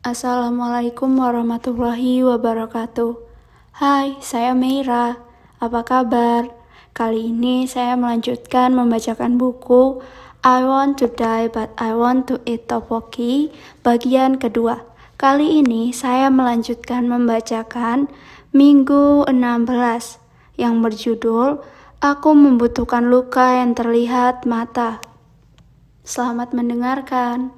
Assalamualaikum warahmatullahi wabarakatuh. Hai, saya Meira. Apa kabar? Kali ini saya melanjutkan membacakan buku I Want to Die But I Want to Eat Tteokbokki bagian kedua. Kali ini saya melanjutkan membacakan Minggu 16 yang berjudul Aku Membutuhkan Luka yang Terlihat Mata. Selamat mendengarkan.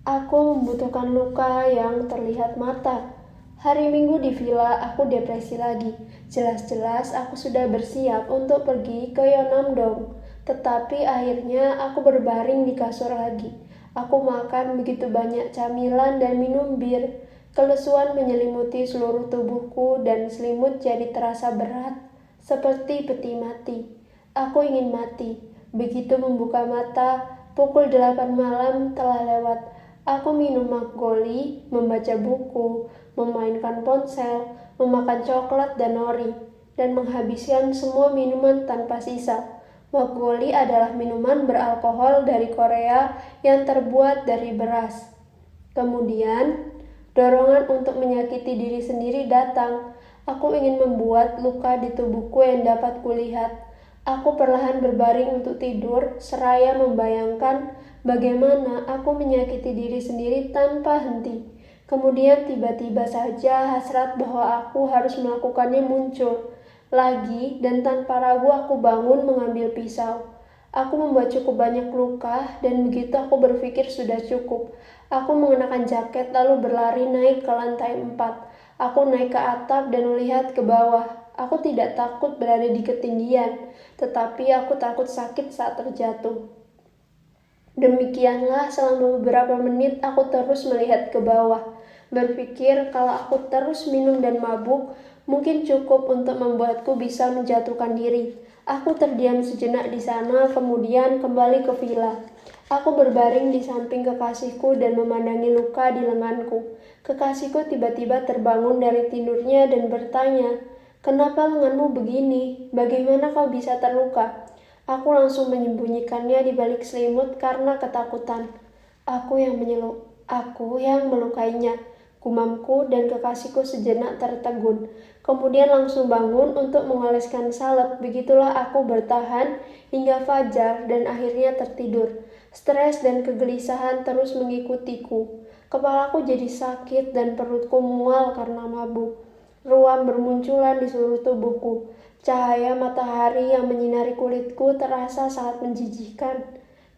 Aku membutuhkan luka yang terlihat mata. Hari Minggu di villa, aku depresi lagi. Jelas-jelas aku sudah bersiap untuk pergi ke Yeonam-dong. Tetapi akhirnya aku berbaring di kasur lagi. Aku makan begitu banyak camilan dan minum bir. Kelesuan menyelimuti seluruh tubuhku dan selimut jadi terasa berat, seperti peti mati. Aku ingin mati. Begitu membuka mata, pukul 8 malam telah lewat. Aku minum makgoli, membaca buku, memainkan ponsel, memakan coklat dan nori, dan menghabiskan semua minuman tanpa sisa. Makgoli adalah minuman beralkohol dari Korea yang terbuat dari beras. Kemudian, dorongan untuk menyakiti diri sendiri datang. Aku ingin membuat luka di tubuhku yang dapat kulihat. Aku perlahan berbaring untuk tidur, seraya membayangkan bagaimana aku menyakiti diri sendiri tanpa henti. Kemudian tiba-tiba saja hasrat bahwa aku harus melakukannya muncul lagi, dan tanpa ragu aku bangun mengambil pisau. Aku membuat cukup banyak luka, dan begitu aku berpikir sudah cukup. Aku mengenakan jaket lalu berlari naik ke lantai 4. Aku naik ke atap dan melihat ke bawah. Aku tidak takut berada di ketinggian, tetapi aku takut sakit saat terjatuh. Demikianlah selama beberapa menit aku terus melihat ke bawah, berpikir kalau aku terus minum dan mabuk, mungkin cukup untuk membuatku bisa menjatuhkan diri. Aku terdiam sejenak di sana, kemudian kembali ke villa. Aku berbaring di samping kekasihku dan memandangi luka di lenganku. Kekasihku tiba-tiba terbangun dari tidurnya dan bertanya, "Kenapa lenganmu begini? Bagaimana kau bisa terluka?" Aku langsung menyembunyikannya di balik selimut karena ketakutan. Aku yang melukainya. Gumamku dan kekasihku sejenak tertegun. Kemudian langsung bangun untuk mengoleskan salep. Begitulah aku bertahan hingga fajar dan akhirnya tertidur. Stres dan kegelisahan terus mengikutiku. Kepalaku jadi sakit dan perutku mual karena mabuk. Ruam bermunculan di seluruh tubuhku. Cahaya matahari yang menyinari kulitku terasa sangat menjijikkan.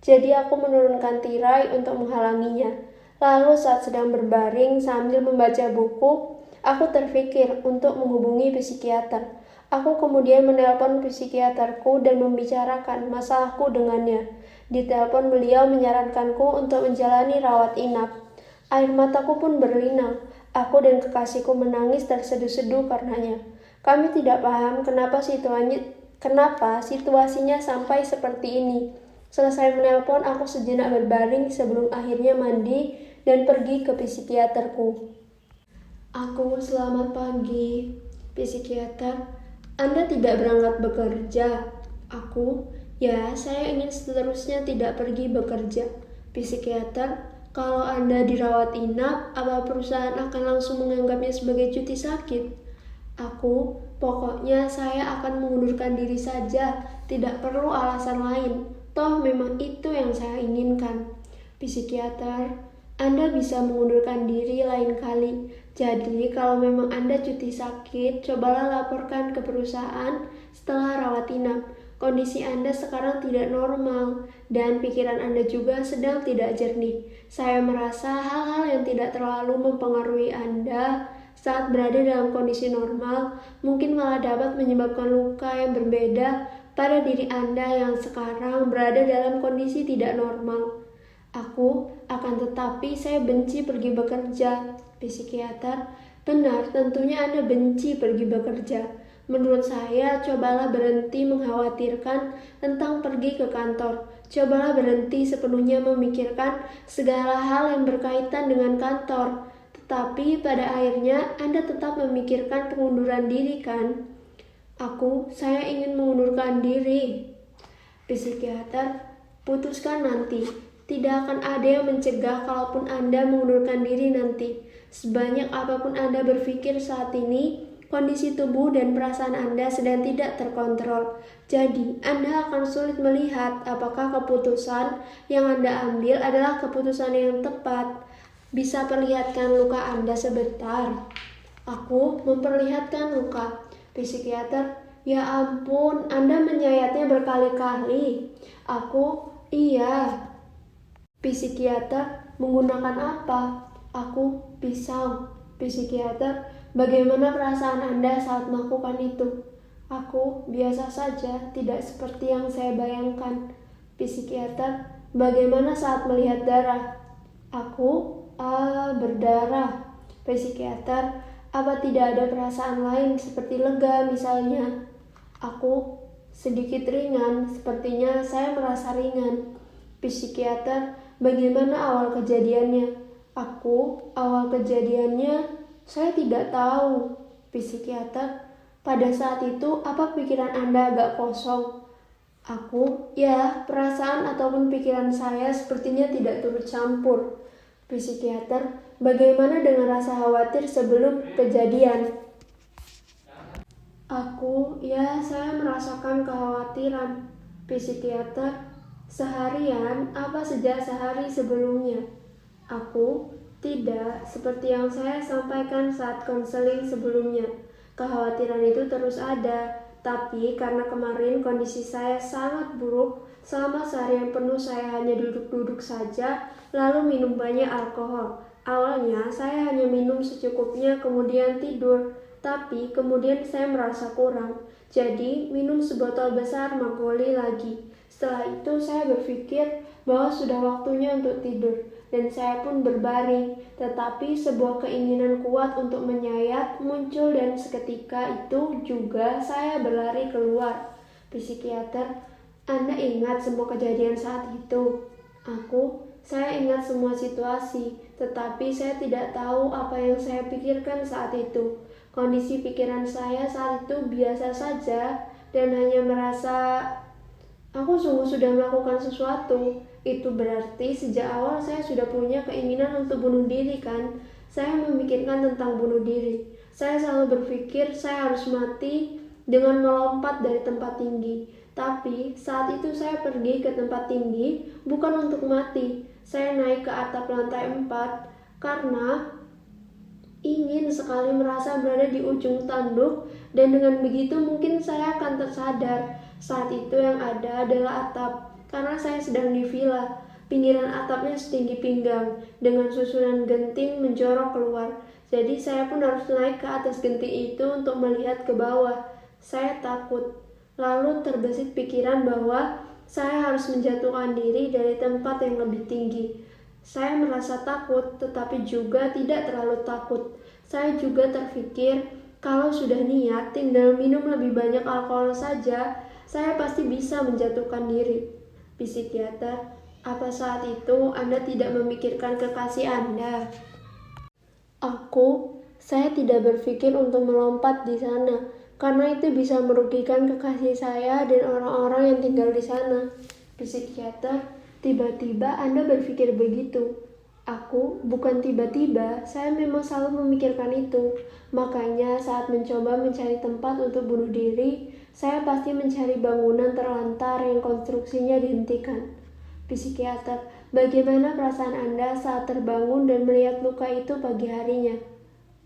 Jadi aku menurunkan tirai untuk menghalanginya. Lalu saat sedang berbaring sambil membaca buku, aku terpikir untuk menghubungi psikiater. Aku kemudian menelpon psikiaterku dan membicarakan masalahku dengannya. Di telepon beliau menyarankanku untuk menjalani rawat inap. Air mataku pun berlinang. Aku dan kekasihku menangis terseduh-seduh karenanya. Kami tidak paham kenapa situasinya sampai seperti ini. Selesai menelpon, aku sejenak berbaring sebelum akhirnya mandi dan pergi ke psikiaterku. Aku, selamat pagi. Psikiater, Anda tidak berangkat bekerja. Aku, ya, saya ingin seterusnya tidak pergi bekerja. Psikiater, kalau Anda dirawat inap, apa perusahaan akan langsung menganggapnya sebagai cuti sakit? Aku, pokoknya saya akan mengundurkan diri saja, tidak perlu alasan lain. Toh memang itu yang saya inginkan. Psikiater, Anda bisa mengundurkan diri lain kali. Jadi kalau memang Anda cuti sakit, cobalah laporkan ke perusahaan setelah rawat inap. Kondisi Anda sekarang tidak normal dan pikiran Anda juga sedang tidak jernih. Saya merasa hal-hal yang tidak terlalu mempengaruhi Anda saat berada dalam kondisi normal mungkin malah dapat menyebabkan luka yang berbeda pada diri Anda yang sekarang berada dalam kondisi tidak normal. Aku akan tetapi saya benci pergi bekerja. Psikiater, benar, tentunya Anda benci pergi bekerja. Menurut saya, cobalah berhenti mengkhawatirkan tentang pergi ke kantor. Cobalah berhenti sepenuhnya memikirkan segala hal yang berkaitan dengan kantor. Tetapi pada akhirnya Anda tetap memikirkan pengunduran diri, kan? Saya ingin mengundurkan diri. Psikiater, putuskan nanti. Tidak akan ada yang mencegah kalaupun Anda mengundurkan diri nanti. Sebanyak apapun Anda berpikir saat ini, kondisi tubuh dan perasaan Anda sedang tidak terkontrol. Jadi, Anda akan sulit melihat apakah keputusan yang Anda ambil adalah keputusan yang tepat. Bisa perlihatkan luka Anda sebentar. Aku memperlihatkan luka. Psikiater, ya ampun, Anda menyayatnya berkali-kali. Aku, iya. Psikiater, menggunakan apa? Aku, pisau. Psikiater, bagaimana perasaan Anda saat melakukan itu? Aku, biasa saja, tidak seperti yang saya bayangkan. Psikiater, bagaimana saat melihat darah? Aku, berdarah. Psikiater, apa tidak ada perasaan lain seperti lega misalnya? Aku, sedikit ringan, sepertinya saya merasa ringan. Psikiater, bagaimana awal kejadiannya? Aku, awal kejadiannya, saya tidak tahu. Psikiater, pada saat itu apa pikiran Anda agak kosong? Aku, ya, perasaan ataupun pikiran saya sepertinya tidak turut campur. Psikiater, bagaimana dengan rasa khawatir sebelum kejadian? Aku, ya, saya merasakan kekhawatiran. Psikiater, seharian apa sejak sehari sebelumnya? Aku, tidak, seperti yang saya sampaikan saat konseling sebelumnya. Kekhawatiran itu terus ada, tapi karena kemarin kondisi saya sangat buruk, selama seharian penuh saya hanya duduk-duduk saja, lalu minum banyak alkohol. Awalnya saya hanya minum secukupnya kemudian tidur, tapi kemudian saya merasa kurang. Jadi minum sebotol besar Magoli lagi. Setelah itu saya berpikir bahwa sudah waktunya untuk tidur, dan saya pun berbaring. Tetapi sebuah keinginan kuat untuk menyayat muncul dan seketika itu juga saya berlari keluar. Psikiater, Anda ingat semua kejadian saat itu? Aku, saya ingat semua situasi, tetapi saya tidak tahu apa yang saya pikirkan saat itu. Kondisi pikiran saya saat itu biasa saja dan hanya merasa aku sungguh sudah melakukan sesuatu. Itu berarti sejak awal saya sudah punya keinginan untuk bunuh diri kan? Saya memikirkan tentang bunuh diri. Saya selalu berpikir saya harus mati dengan melompat dari tempat tinggi. Tapi saat itu saya pergi ke tempat tinggi bukan untuk mati. Saya naik ke atap lantai 4 karena ingin sekali merasa berada di ujung tanduk, dan dengan begitu mungkin saya akan tersadar. Saat itu yang ada adalah atap, karena saya sedang di villa. Pinggiran atapnya setinggi pinggang, dengan susunan genting menjorok keluar. Jadi saya pun harus naik ke atas genting itu untuk melihat ke bawah. Saya takut. Lalu terbesit pikiran bahwa saya harus menjatuhkan diri dari tempat yang lebih tinggi. Saya merasa takut, tetapi juga tidak terlalu takut. Saya juga terpikir, kalau sudah niat tinggal minum lebih banyak alkohol saja, saya pasti bisa menjatuhkan diri. Psikiater, apa saat itu Anda tidak memikirkan kekasih Anda? Aku, saya tidak berpikir untuk melompat di sana, karena itu bisa merugikan kekasih saya dan orang-orang yang tinggal di sana. Psikiater, tiba-tiba Anda berpikir begitu. Aku, bukan tiba-tiba, saya memang selalu memikirkan itu. Makanya saat mencoba mencari tempat untuk bunuh diri, saya pasti mencari bangunan terlantar yang konstruksinya dihentikan. Psikiater, bagaimana perasaan Anda saat terbangun dan melihat luka itu pagi harinya?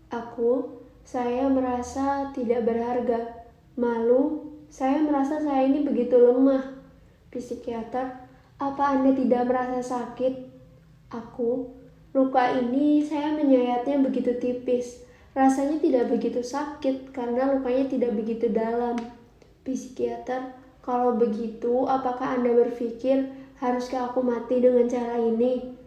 Aku, saya merasa tidak berharga. Malu, saya merasa saya ini begitu lemah. Psikiater, apa Anda tidak merasa sakit? Aku, luka ini saya menyayatnya begitu tipis. Rasanya tidak begitu sakit karena lukanya tidak begitu dalam. Psikiater, kalau begitu apakah Anda berpikir haruskah aku mati dengan cara ini?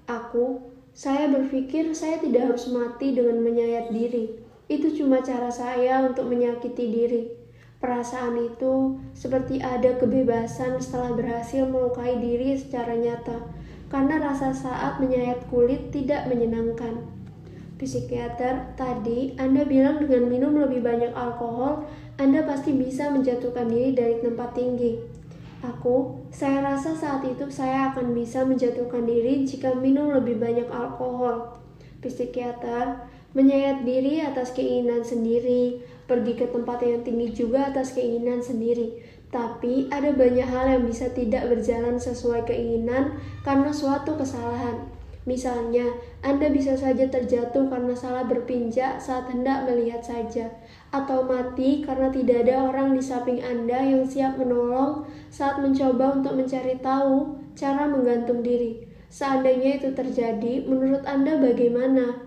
Aku, saya berpikir saya tidak harus mati dengan menyayat diri. Itu cuma cara saya untuk menyakiti diri. Perasaan itu seperti ada kebebasan setelah berhasil melukai diri secara nyata, karena rasa saat menyayat kulit tidak menyenangkan. Psikiater, tadi Anda bilang dengan minum lebih banyak alkohol, Anda pasti bisa menjatuhkan diri dari tempat tinggi. Saya rasa saat itu saya akan bisa menjatuhkan diri jika minum lebih banyak alkohol. Psikiater, menyayat diri atas keinginan sendiri, pergi ke tempat yang tinggi juga atas keinginan sendiri. Tapi ada banyak hal yang bisa tidak berjalan sesuai keinginan karena suatu kesalahan. Misalnya, Anda bisa saja terjatuh karena salah berpijak saat hendak melihat saja, atau mati karena tidak ada orang di samping Anda yang siap menolong saat mencoba untuk mencari tahu cara menggantung diri. Seandainya itu terjadi, menurut Anda bagaimana?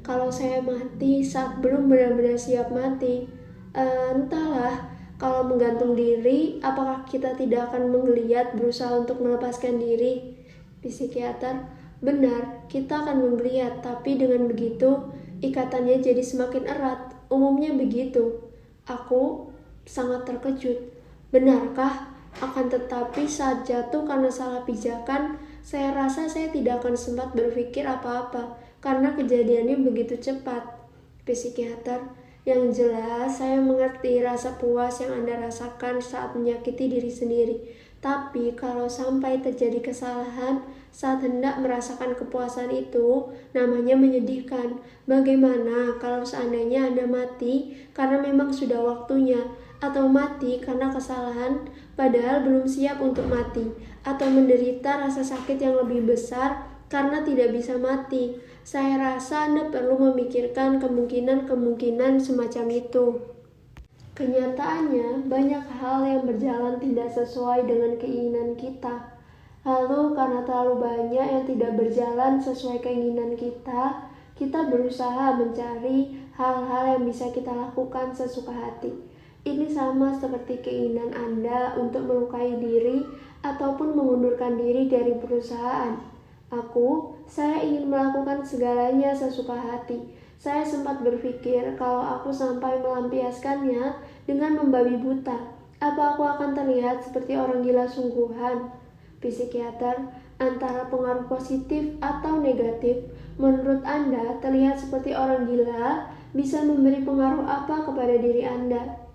Kalau saya mati saat belum benar-benar siap mati, entahlah. Kalau menggantung diri, apakah kita tidak akan menggeliat berusaha untuk melepaskan diri? Psikiater, benar, kita akan menggeliat, tapi dengan begitu, ikatannya jadi semakin erat. Umumnya begitu. Aku sangat terkejut. Benarkah? Akan tetapi saat jatuh karena salah pijakan, saya rasa saya tidak akan sempat berpikir apa-apa, karena kejadiannya begitu cepat. Psikiater, yang jelas saya mengerti rasa puas yang Anda rasakan saat menyakiti diri sendiri. Tapi kalau sampai terjadi kesalahan saat hendak merasakan kepuasan itu, namanya menyedihkan. Bagaimana kalau seandainya Anda mati karena memang sudah waktunya, atau mati karena kesalahan padahal belum siap untuk mati, atau menderita rasa sakit yang lebih besar karena tidak bisa mati? Saya rasa Anda perlu memikirkan kemungkinan-kemungkinan semacam itu. Kenyataannya, banyak hal yang berjalan tidak sesuai dengan keinginan kita. Lalu karena terlalu banyak yang tidak berjalan sesuai keinginan kita, kita berusaha mencari hal-hal yang bisa kita lakukan sesuka hati. Ini sama seperti keinginan Anda untuk melukai diri ataupun mengundurkan diri dari perusahaan. Saya ingin melakukan segalanya sesuka hati. Saya sempat berpikir kalau aku sampai melampiaskannya dengan membabi buta, apa aku akan terlihat seperti orang gila sungguhan? Psikiater, antara pengaruh positif atau negatif, menurut Anda terlihat seperti orang gila bisa memberi pengaruh apa kepada diri Anda?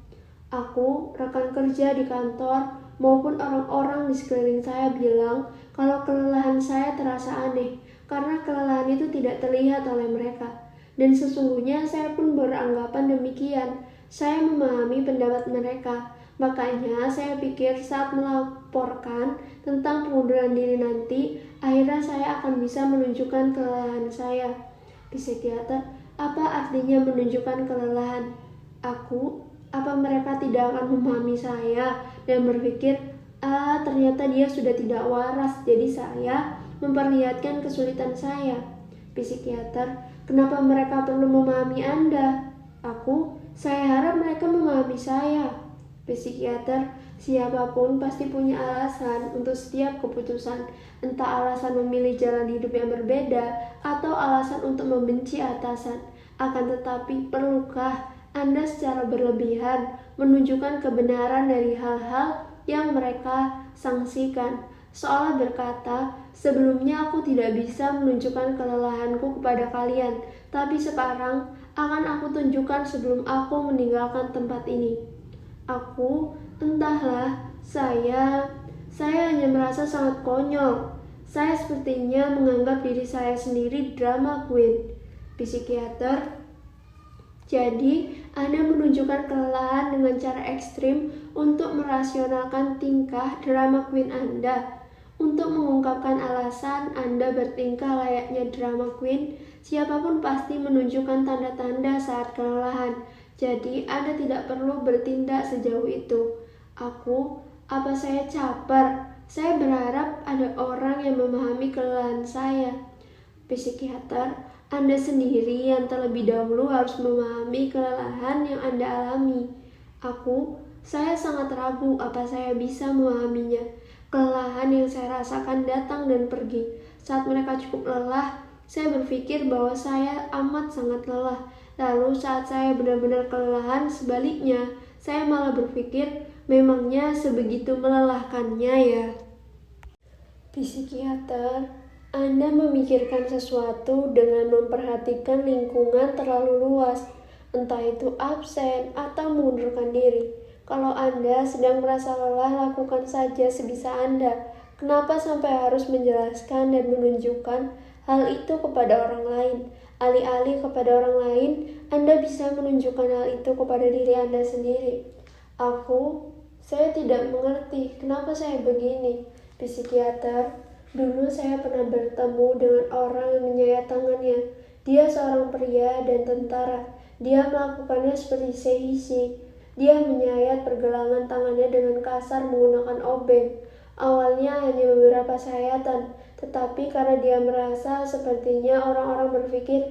Rekan kerja di kantor, maupun orang-orang di sekeliling saya bilang kalau kelelahan saya terasa aneh, karena kelelahan itu tidak terlihat oleh mereka. Dan sesungguhnya saya pun beranggapan demikian. Saya memahami pendapat mereka. Makanya saya pikir saat melaporkan tentang pengunduran diri nanti, akhirnya saya akan bisa menunjukkan kelelahan saya. Psikiater, apa artinya menunjukkan kelelahan? Apa mereka tidak akan memahami saya dan berpikir, ternyata dia sudah tidak waras, jadi saya memperlihatkan kesulitan saya. Psikiater, kenapa mereka perlu memahami Anda? Saya harap mereka memahami saya. Psikiater, siapapun pasti punya alasan untuk setiap keputusan, entah alasan memilih jalan hidup yang berbeda atau alasan untuk membenci atasan. Akan tetapi, perlukah Anda secara berlebihan menunjukkan kebenaran dari hal-hal yang mereka sanksikan? Seolah berkata, sebelumnya aku tidak bisa menunjukkan kelelahanku kepada kalian, tapi sekarang akan aku tunjukkan sebelum aku meninggalkan tempat ini. Entahlah, saya hanya merasa sangat konyol. Saya sepertinya menganggap diri saya sendiri drama queen. Psikiater, jadi Anda menunjukkan kelelahan dengan cara ekstrim untuk merasionalkan tingkah drama queen Anda. Untuk mengungkapkan alasan Anda bertingkah layaknya drama queen, siapapun pasti menunjukkan tanda-tanda saat kelelahan. Jadi Anda tidak perlu bertindak sejauh itu. Apa saya caper? Saya berharap ada orang yang memahami kelelahan saya. Psikiater, Anda sendiri yang terlebih dahulu harus memahami kelelahan yang Anda alami. Saya sangat ragu apa saya bisa memahaminya. Kelelahan yang saya rasakan datang dan pergi. Saat mereka cukup lelah, saya berpikir bahwa saya amat sangat lelah. Lalu saat saya benar-benar kelelahan, sebaliknya, saya malah berpikir memangnya sebegitu melelahkannya ya. Psikiater, Anda memikirkan sesuatu dengan memperhatikan lingkungan terlalu luas, entah itu absen atau mengundurkan diri. Kalau Anda sedang merasa lelah, lakukan saja sebisa Anda. Kenapa sampai harus menjelaskan dan menunjukkan hal itu kepada orang lain? Alih-alih kepada orang lain, Anda bisa menunjukkan hal itu kepada diri Anda sendiri. Saya tidak mengerti kenapa saya begini. Psikiater, dulu saya pernah bertemu dengan orang yang menyayat tangannya. Dia seorang pria dan tentara. Dia melakukannya seperti Seishi. Dia menyayat pergelangan tangannya dengan kasar menggunakan obeng. Awalnya hanya beberapa sayatan, tetapi karena dia merasa sepertinya orang-orang berpikir,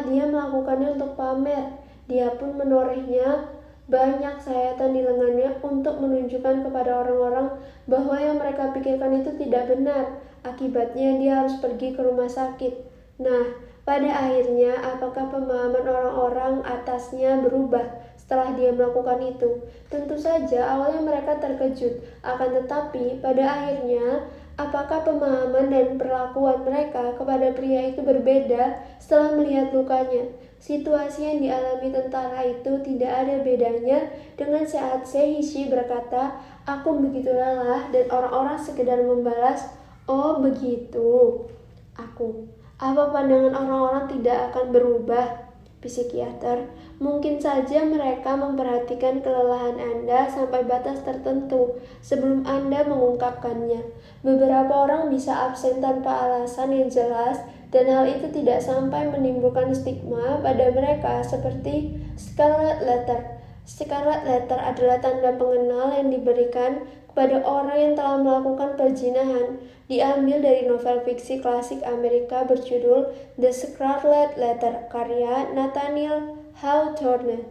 dia melakukannya untuk pamer. Dia pun menorehnya banyak sayatan di lengannya untuk menunjukkan kepada orang-orang bahwa yang mereka pikirkan itu tidak benar. Akibatnya dia harus pergi ke rumah sakit. Nah, pada akhirnya apakah pemahaman orang-orang atasnya berubah setelah dia melakukan itu? Tentu saja awalnya mereka terkejut, akan tetapi pada akhirnya apakah pemahaman dan perlakuan mereka kepada pria itu berbeda setelah melihat lukanya? Situasi yang dialami tentara itu tidak ada bedanya dengan saat Seishi berkata, "Aku begitu lelah," dan orang-orang sekedar membalas, "Oh begitu." Apa pandangan orang-orang tidak akan berubah? Psikiater, mungkin saja mereka memperhatikan kelelahan Anda sampai batas tertentu sebelum Anda mengungkapkannya. Beberapa orang bisa absen tanpa alasan yang jelas dan hal itu tidak sampai menimbulkan stigma pada mereka seperti scarlet letter. Scarlet letter adalah tanda pengenal yang diberikan kepada orang yang telah melakukan perzinahan, diambil dari novel fiksi klasik Amerika berjudul The Scarlet Letter karya Nathaniel Hawthorne.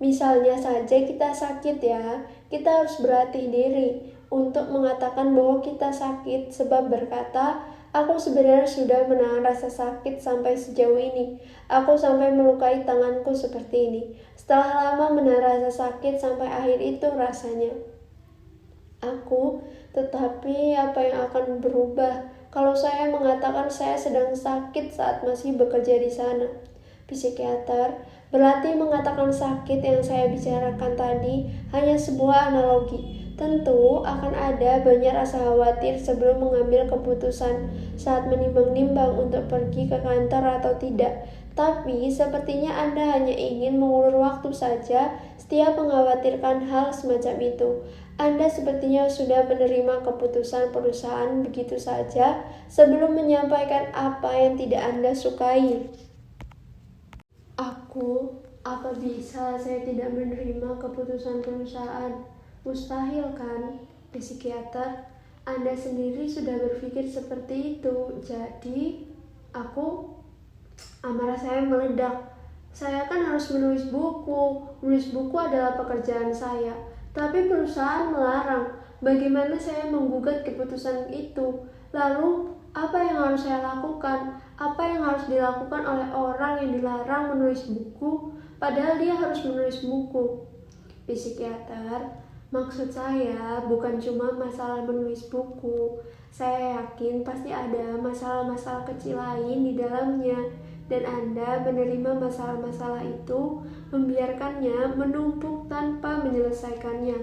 Misalnya saja kita sakit ya, kita harus berlatih diri untuk mengatakan bahwa kita sakit sebab berkata, "Aku sebenarnya sudah menahan rasa sakit sampai sejauh ini. Aku sampai melukai tanganku seperti ini. Setelah lama menahan rasa sakit sampai akhir itu rasanya." Tetapi apa yang akan berubah kalau saya mengatakan saya sedang sakit saat masih bekerja di sana? Psikiater, berarti mengatakan sakit yang saya bicarakan tadi hanya sebuah analogi. Tentu akan ada banyak rasa khawatir sebelum mengambil keputusan saat menimbang-nimbang untuk pergi ke kantor atau tidak. Tapi sepertinya Anda hanya ingin mengulur waktu saja setiap mengkhawatirkan hal semacam itu. Anda sepertinya sudah menerima keputusan perusahaan begitu saja sebelum menyampaikan apa yang tidak Anda sukai. Apa bisa saya tidak menerima keputusan perusahaan? Mustahil kan? Psikiater, Anda sendiri sudah berpikir seperti itu. Jadi, amarah saya meledak. Saya kan harus menulis buku. Menulis buku adalah pekerjaan saya. Tapi perusahaan melarang. Bagaimana saya menggugat keputusan itu? Lalu, apa yang harus saya lakukan? Apa yang harus dilakukan oleh orang yang dilarang menulis buku, padahal dia harus menulis buku? Psikiater, maksud saya bukan cuma masalah menulis buku. Saya yakin pasti ada masalah-masalah kecil lain di dalamnya. Dan Anda menerima masalah-masalah itu, membiarkannya menumpuk tanpa menyelesaikannya.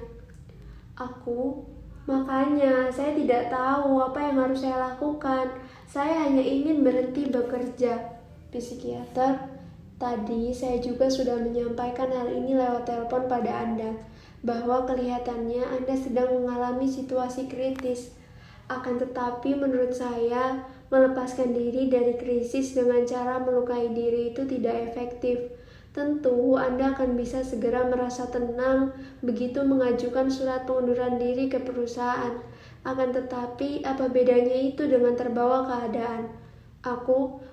Makanya saya tidak tahu apa yang harus saya lakukan. Saya hanya ingin berhenti bekerja. Psikiater, tadi saya juga sudah menyampaikan hal ini lewat telepon pada Anda, bahwa kelihatannya Anda sedang mengalami situasi kritis. Akan tetapi menurut saya, melepaskan diri dari krisis dengan cara melukai diri itu tidak efektif. Tentu Anda akan bisa segera merasa tenang begitu mengajukan surat pengunduran diri ke perusahaan. Akan tetapi apa bedanya itu dengan terbawa keadaan?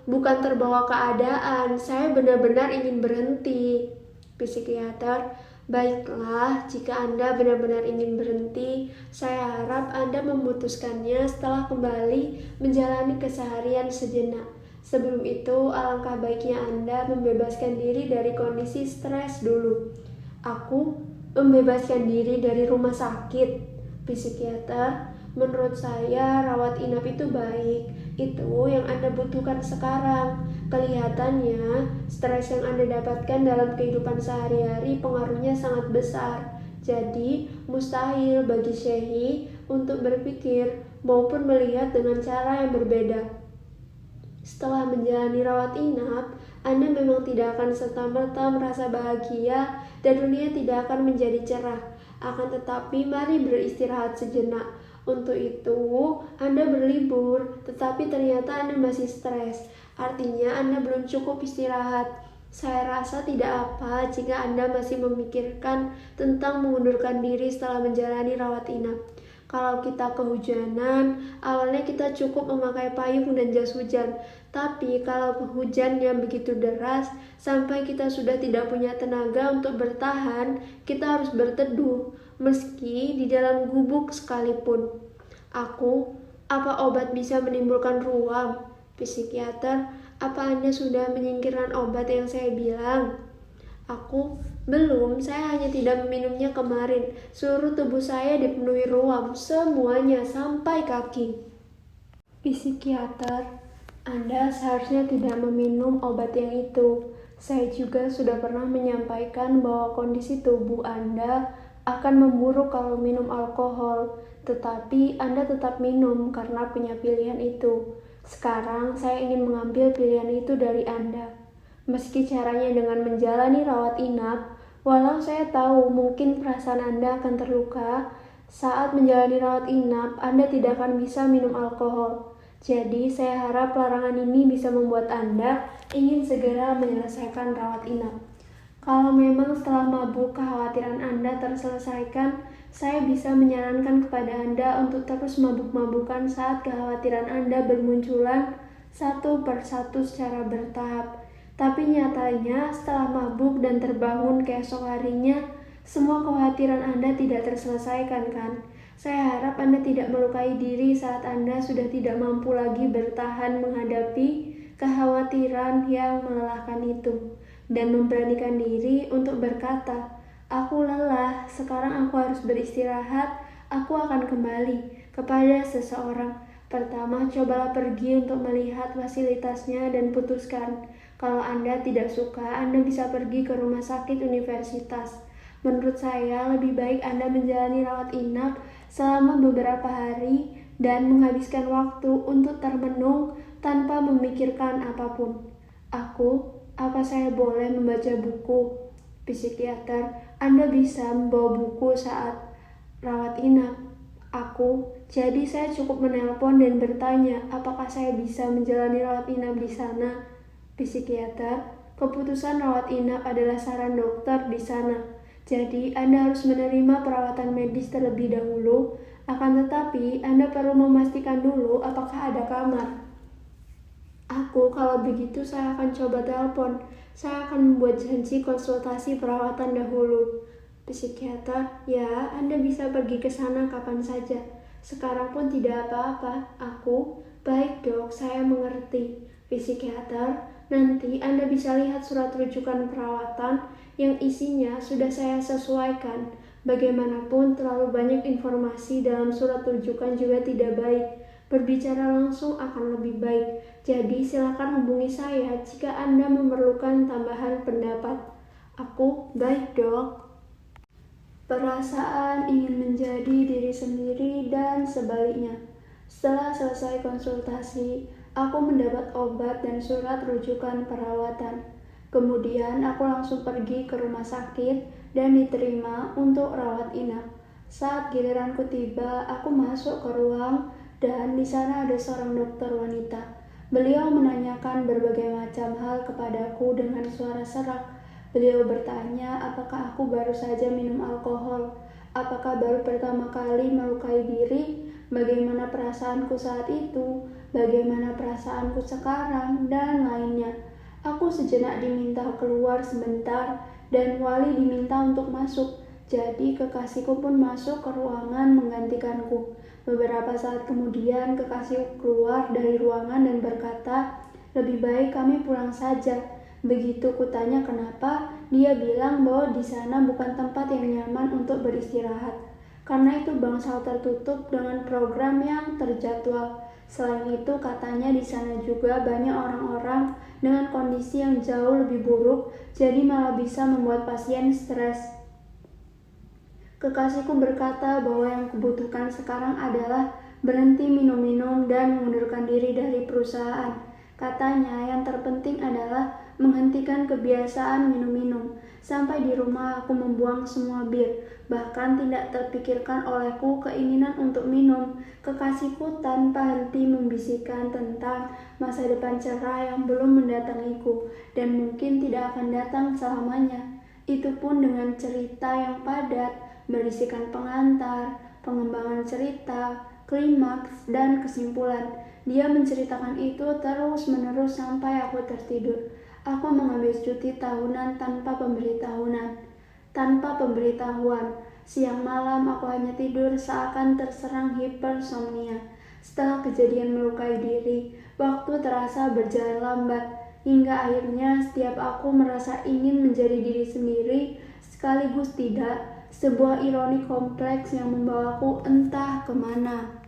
Bukan terbawa keadaan, saya benar-benar ingin berhenti. Psikiater, baiklah, jika Anda benar-benar ingin berhenti, saya harap Anda memutuskannya setelah kembali menjalani keseharian sejenak. Sebelum itu, alangkah baiknya Anda membebaskan diri dari kondisi stres dulu. Membebaskan diri dari rumah sakit. Psikiater, menurut saya rawat inap itu baik. Itu yang Anda butuhkan sekarang. Kelihatannya, stres yang Anda dapatkan dalam kehidupan sehari-hari pengaruhnya sangat besar. Jadi, mustahil bagi Shehi untuk berpikir maupun melihat dengan cara yang berbeda. Setelah menjalani rawat inap, Anda memang tidak akan serta-merta merasa bahagia dan dunia tidak akan menjadi cerah. Akan tetapi, mari beristirahat sejenak. Untuk itu, Anda berlibur, tetapi ternyata Anda masih stres. Artinya, Anda belum cukup istirahat. Saya rasa tidak apa jika Anda masih memikirkan tentang mengundurkan diri setelah menjalani rawat inap. Kalau kita kehujanan, awalnya kita cukup memakai payung dan jas hujan. Tapi kalau hujannya begitu deras, sampai kita sudah tidak punya tenaga untuk bertahan, kita harus berteduh, meski di dalam gubuk sekalipun. Apa obat bisa menimbulkan ruam? Psikiater, apa Anda sudah menyingkirkan obat yang saya bilang? Belum, saya hanya tidak meminumnya kemarin. Seluruh tubuh saya dipenuhi ruam, semuanya sampai kaki. Psikiater, Anda seharusnya tidak meminum obat yang itu. Saya juga sudah pernah menyampaikan bahwa kondisi tubuh Anda akan memburuk kalau minum alkohol, tetapi Anda tetap minum karena punya pilihan itu. Sekarang saya ingin mengambil pilihan itu dari Anda. Meski caranya dengan menjalani rawat inap, walau saya tahu mungkin perasaan Anda akan terluka, saat menjalani rawat inap, Anda tidak akan bisa minum alkohol. Jadi, saya harap larangan ini bisa membuat Anda ingin segera menyelesaikan rawat inap. Kalau memang setelah mabuk kekhawatiran Anda terselesaikan, saya bisa menyarankan kepada Anda untuk terus mabuk-mabukan saat kekhawatiran Anda bermunculan satu persatu secara bertahap. Tapi nyatanya setelah mabuk dan terbangun keesok harinya, semua kekhawatiran Anda tidak terselesaikan kan? Saya harap Anda tidak melukai diri saat Anda sudah tidak mampu lagi bertahan menghadapi kekhawatiran yang melelahkan itu. Dan memberanikan diri untuk berkata, "Aku lelah, sekarang aku harus beristirahat, aku akan kembali," kepada seseorang. Pertama, cobalah pergi untuk melihat fasilitasnya dan putuskan. Kalau Anda tidak suka, Anda bisa pergi ke rumah sakit universitas. Menurut saya, lebih baik Anda menjalani rawat inap selama beberapa hari dan menghabiskan waktu untuk termenung tanpa memikirkan apapun. Apa saya boleh membaca buku? Psikiater, Anda bisa membawa buku saat rawat inap. Jadi saya cukup menelpon dan bertanya, apakah saya bisa menjalani rawat inap di sana? Psikiater, keputusan rawat inap adalah saran dokter di sana. Jadi, Anda harus menerima perawatan medis terlebih dahulu. Akan tetapi, Anda perlu memastikan dulu apakah ada kamar. Kalau begitu saya akan coba telepon. Saya akan membuat janji konsultasi perawatan dahulu. Psikiater, ya, Anda bisa pergi ke sana kapan saja. Sekarang pun tidak apa-apa. Baik dok, saya mengerti. Psikiater, nanti Anda bisa lihat surat rujukan perawatan yang isinya sudah saya sesuaikan. Bagaimanapun terlalu banyak informasi dalam surat rujukan juga tidak baik. Berbicara langsung akan lebih baik. Jadi silakan hubungi saya jika Anda memerlukan tambahan pendapat. Baik dok. Perasaan ingin menjadi diri sendiri dan sebaliknya. Setelah selesai konsultasi, aku mendapat obat dan surat rujukan perawatan. Kemudian aku langsung pergi ke rumah sakit dan diterima untuk rawat inap. Saat giliranku tiba, aku masuk ke ruang dan di sana ada seorang dokter wanita. Beliau menanyakan berbagai macam hal kepadaku dengan suara serak. Beliau bertanya apakah aku baru saja minum alkohol, apakah baru pertama kali melukai diri, bagaimana perasaanku saat itu, bagaimana perasaanku sekarang, dan lainnya. Aku sejenak diminta keluar sebentar dan Wali diminta untuk masuk. Jadi kekasihku pun masuk ke ruangan menggantikanku. Beberapa saat kemudian kekasihku keluar dari ruangan dan berkata, "Lebih baik kami pulang saja." Begitu kutanya kenapa, dia bilang bahwa di sana bukan tempat yang nyaman untuk beristirahat. Karena itu bangsal tertutup dengan program yang terjadwal. Selain itu, katanya di sana juga banyak orang-orang dengan kondisi yang jauh lebih buruk, jadi malah bisa membuat pasien stres. Kekasihku berkata bahwa yang kubutuhkan sekarang adalah berhenti minum-minum dan mengundurkan diri dari perusahaan. Katanya yang terpenting adalah menghentikan kebiasaan minum-minum. Sampai di rumah aku membuang semua bir, bahkan tidak terpikirkan olehku keinginan untuk minum. Kekasihku tanpa henti membisikkan tentang masa depan cerah yang belum mendatangiku dan mungkin tidak akan datang selamanya. Itu pun dengan cerita yang padat, berisikan pengantar, pengembangan cerita, klimaks, dan kesimpulan. Dia menceritakan itu terus-menerus sampai aku tertidur. Aku mengambil cuti tahunan tanpa pemberitahuan. Siang malam aku hanya tidur seakan terserang hipersomnia. Setelah kejadian melukai diri, waktu terasa berjalan lambat, hingga akhirnya setiap aku merasa ingin menjadi diri sendiri, sekaligus tidak, sebuah ironi kompleks yang membawaku entah kemana.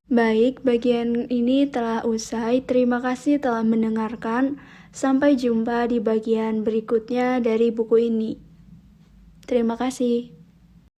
Baik, bagian ini telah usai. Terima kasih telah mendengarkan. Sampai jumpa di bagian berikutnya dari buku ini. Terima kasih.